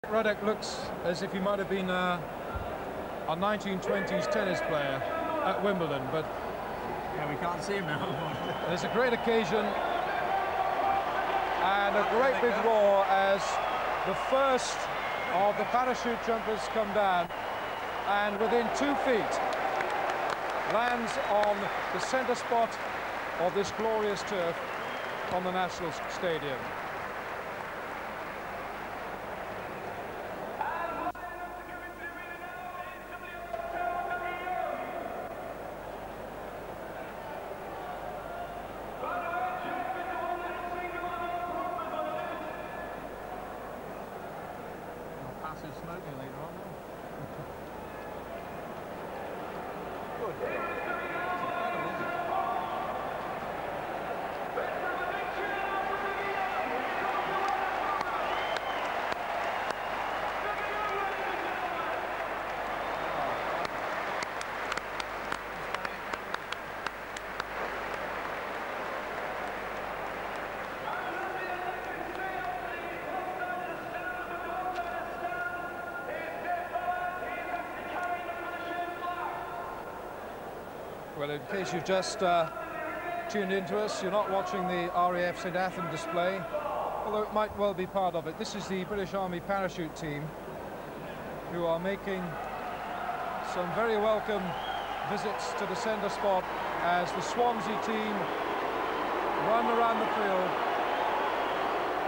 Ruddock looks as if he might have been a 1920s tennis player at Wimbledon, but yeah, we can't see him now. there's a great occasion and a great big roar as the first of the parachute jumpers come down, and within 2 feet lands on the centre spot of this glorious turf on the National Stadium. Passive smoking later on. Good. Well, in case you've just tuned into us, you're not watching the RAF St Athan display, although it might well be part of it. This is the British Army parachute team who are making some very welcome visits to the centre spot as the Swansea team run around the field.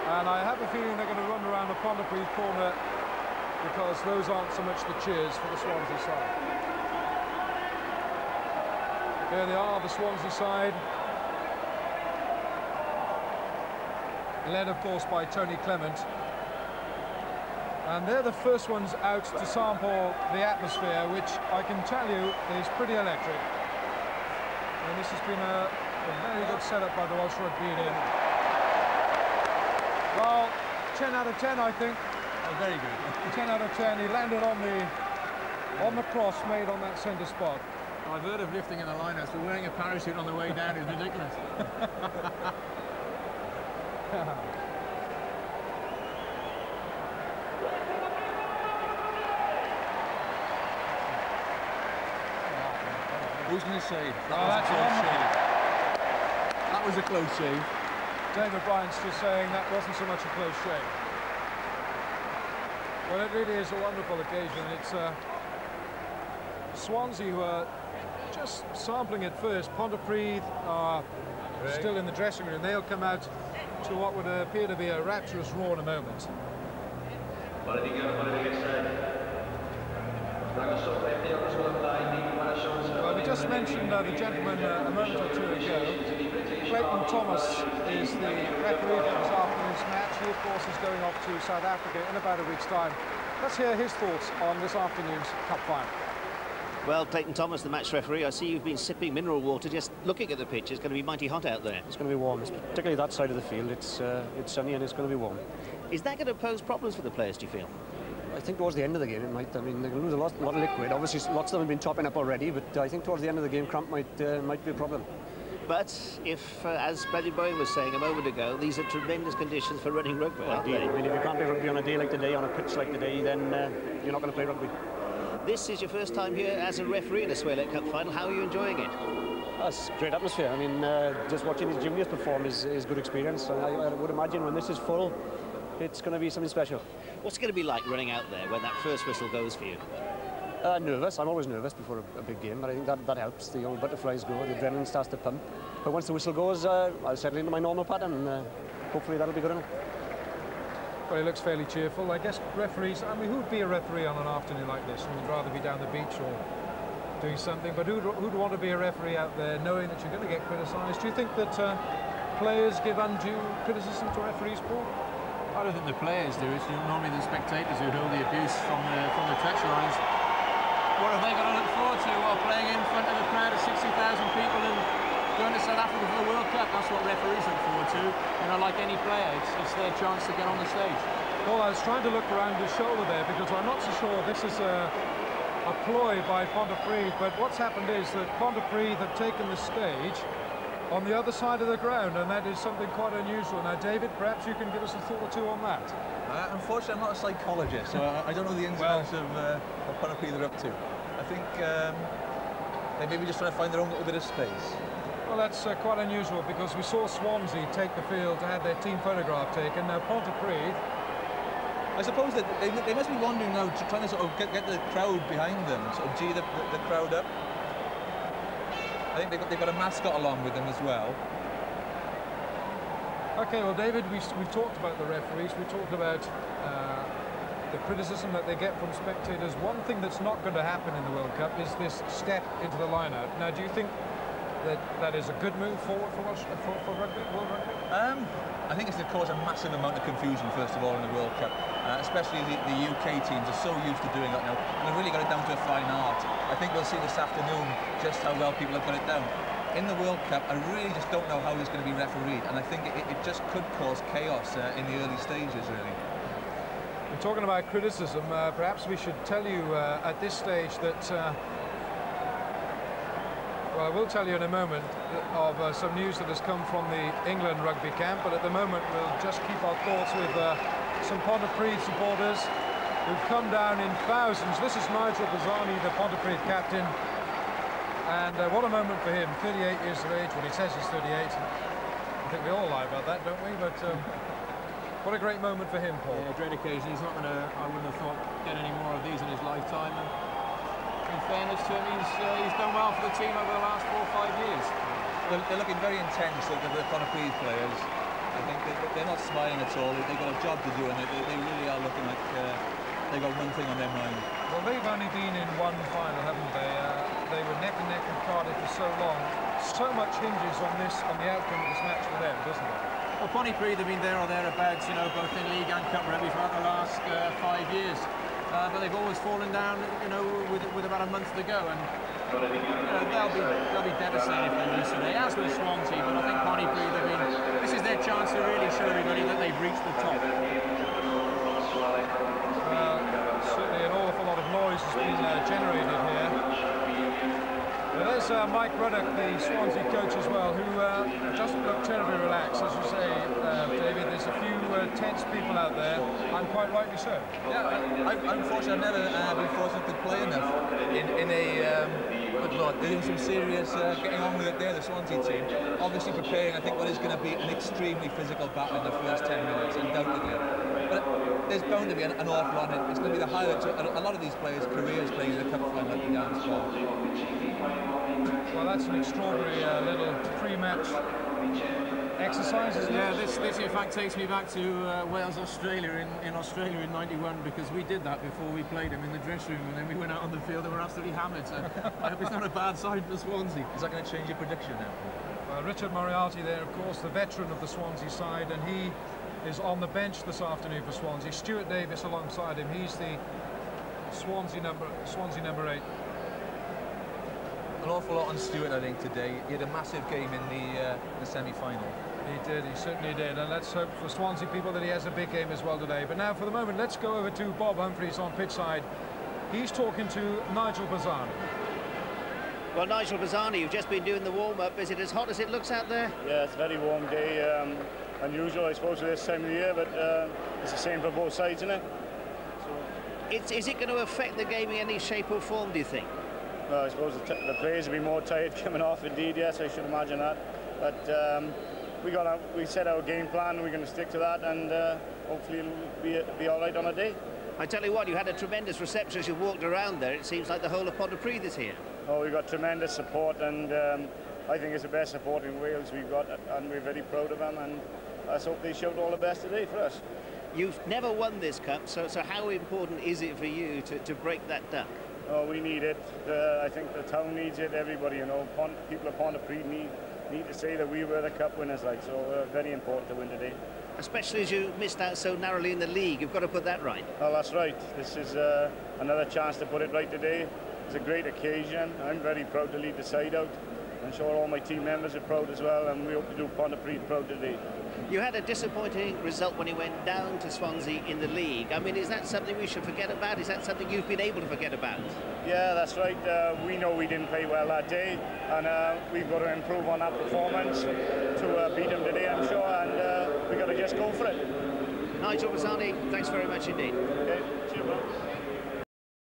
And I have a feeling they're going to run around the Pontypridd corner because those aren't so much the cheers for the Swansea side. There they are, the Swansea side, led of course by Tony Clement, and they're the first ones out to sample the atmosphere, which I can tell you is pretty electric. And this has been a very good setup by the Welsh Rugby Union. Well, 10 out of 10 I think. Oh, very good. 10 out of 10. He landed on the cross made on that centre spot. I've heard of lifting in the lineouts, but wearing a parachute on the way down is ridiculous. Who's going to save? That's a close shave. That was a close shave. David Bryant's just saying that wasn't so much a close shave. Well, it really is a wonderful occasion. It's Swansea who are just sampling at first. Pontypridd are still in the dressing room. They'll come out to what would appear to be a rapturous roar in a moment. Well, we just mentioned the gentleman a moment or two ago. Clayton Thomas is the referee for this afternoon's match. He, of course, is going off to South Africa in about a week's time. Let's hear his thoughts on this afternoon's Cup final. Well, Clayton Thomas, the match referee, I see you've been sipping mineral water just looking at the pitch. It's going to be mighty hot out there. It's going to be warm, particularly that side of the field. It's sunny and it's going to be warm. Is that going to pose problems for the players, do you feel? I think towards the end of the game it might. I mean, they're going to lose a lot of liquid. Obviously, lots of them have been topping up already, but I think towards the end of the game, cramp might be a problem. But if, as Bradley Bowen was saying a moment ago, these are tremendous conditions for running rugby, aren't they? I mean, if you can't play rugby on a day like today, on a pitch like today, then you're not going to play rugby. This is your first time here as a referee in a Swallow Cup final. How are you enjoying it? It's a great atmosphere. I mean, just watching these juniors perform is good experience. And I would imagine when this is full, it's going to be something special. What's it going to be like running out there when that first whistle goes for you? Nervous. I'm always nervous before a big game, but I think that helps. The old butterflies go, the adrenaline starts to pump. But once the whistle goes, I'll settle into my normal pattern, and hopefully that'll be good enough. Well, he looks fairly cheerful. I guess referees, I mean, who'd be a referee on an afternoon like this? Who'd rather be down the beach or doing something? But who'd want to be a referee out there knowing that you're going to get criticised? Do you think that players give undue criticism to referees, Paul? I don't think the players do. It's normally the spectators who hold the abuse from the touchlines. What have they got to look forward to while playing in front of a crowd of 60,000 people and going to South Africa for the World Cup? That's what referees look forward to. You know, like any player, it's their chance to get on the stage. Well, I was trying to look around his shoulder there because I'm not so sure this is a ploy by Pontypridd, but what's happened is that Pontypridd have taken the stage on the other side of the ground, and that is something quite unusual. Now, David, perhaps you can give us a thought or two on that. Unfortunately, I'm not a psychologist, so I don't know the ins and outs of what Pontypridd are up to. I think they may be just trying to find their own little bit of space. Well, that's quite unusual, because we saw Swansea take the field to have their team photograph taken. Now, Pontypridd, I suppose that they must be wondering now, trying to sort of get the crowd behind them, sort of gee the crowd up. I think they've got a mascot along with them as well. Okay, well, David, we've talked about the referees, we talked about the criticism that they get from spectators. One thing that's not going to happen in the World Cup is this step into the line-out. Now, do you think that is a good move forward for rugby, World Rugby? I think it's going to cause a massive amount of confusion, first of all, in the World Cup. Especially the UK teams are so used to doing that now, and they've really got it down to a fine art. I think we'll see this afternoon just how well people have got it down. In the World Cup, I really just don't know how it's going to be refereed, and I think it just could cause chaos in the early stages, really. We're talking about criticism. Perhaps we should tell you at this stage that, well, I will tell you in a moment of some news that has come from the England rugby camp, but at the moment we'll just keep our thoughts with some Pontypridd supporters who've come down in thousands. This is Nigel Bazzani, the Pontypridd captain. And what a moment for him, 38 years of age. Well, he says he's 38. I think we all lie about that, don't we? But what a great moment for him, Paul. Yeah, great occasion. He's not going to, I wouldn't have thought, get any more of these in his lifetime. And in fairness to him, he's done well for the team over the last 4 or 5 years. They're looking very intense, the Pontypridd players. I think they're not smiling at all. They've got a job to do, and they really are looking like they've got one thing on their mind. Well, they've only been in one final, haven't they? They were neck and neck with Cardiff for so long. So much hinges on the outcome of this match for them, doesn't it? Well, Pontypridd have been there or thereabouts, you know, both in league and cup rugby throughout the last 5 years. But they've always fallen down, you know, with about a month to go, and they'll be devastated if they lose today, as will Swansea. But I think Pontypridd, this is their chance to really show everybody that they've reached the top. Certainly an awful lot of noise has been generated here. Well, there's Mike Ruddock, the Swansea coach as well, who doesn't look terribly relaxed. As you say, David, there's a few tense people out there, and quite rightly so. Yeah, unfortunately, I've never been fortunate to play enough in a good Lord, doing some serious getting on with it there, the Swansea team. Obviously preparing, I think, what is going to be an extremely physical battle in the first 10 minutes, undoubtedly. But there's bound to be an awful lot in it. It's going to be the highlights of a lot of these players' careers playing in the cup final at the dance ball. Well, that's an extraordinary little pre-match exercise, isn't it? Yeah, this in fact takes me back to Wales-Australia in Australia in '91, because we did that before we played them in the dressing room, and then we went out on the field and were absolutely hammered. So I hope it's not a bad sign for Swansea. Is that going to change your prediction now? Richard Moriarty there, of course, the veteran of the Swansea side, and he is on the bench this afternoon for Swansea. Stuart Davis alongside him. He's the Swansea number 8. An awful lot on Stuart, I think, today. He had a massive game in the semi-final. He did, he certainly did, and let's hope for Swansea people that he has a big game as well today. But now, for the moment, let's go over to Bob Humphries on pitch side. He's talking to Nigel Bazzani. Well, Nigel Bazzani, you've just been doing the warm-up. Is it as hot as it looks out there? Yeah, it's a very warm day. Unusual, I suppose, for this time of the year, but it's the same for both sides, isn't it? So, is it going to affect the game in any shape or form, do you think? Well, I suppose the players will be more tired coming off, indeed, yes, I should imagine that. But we set our game plan, we're going to stick to that, and hopefully it'll be all right on a day. I tell you what, you had a tremendous reception as you walked around there. It seems like the whole of Pontypridd is here. Oh, we've got tremendous support, and I think it's the best support in Wales we've got, and we're very proud of them, and let's hope they showed all the best today for us. You've never won this cup, so how important is it for you to break that duck? Oh, we need it. I think the town needs it, everybody, you know. People of Pontypridd need to say that we were the cup winners, like, so very important to win today. Especially as you missed out so narrowly in the league, you've got to put that right. Well, that's right. This is another chance to put it right today. It's a great occasion. I'm very proud to lead the side out. I'm sure all my team members are proud as well, and we hope to do Pontypridd proud today. You had a disappointing result when you went down to Swansea in the league. I mean, is that something we should forget about? Is that something you've been able to forget about? Yeah, that's right. We know we didn't play well that day, and we've got to improve on that performance to beat them today, I'm sure, and we've got to just go for it. Nigel Bazzani, thanks very much indeed. Okay.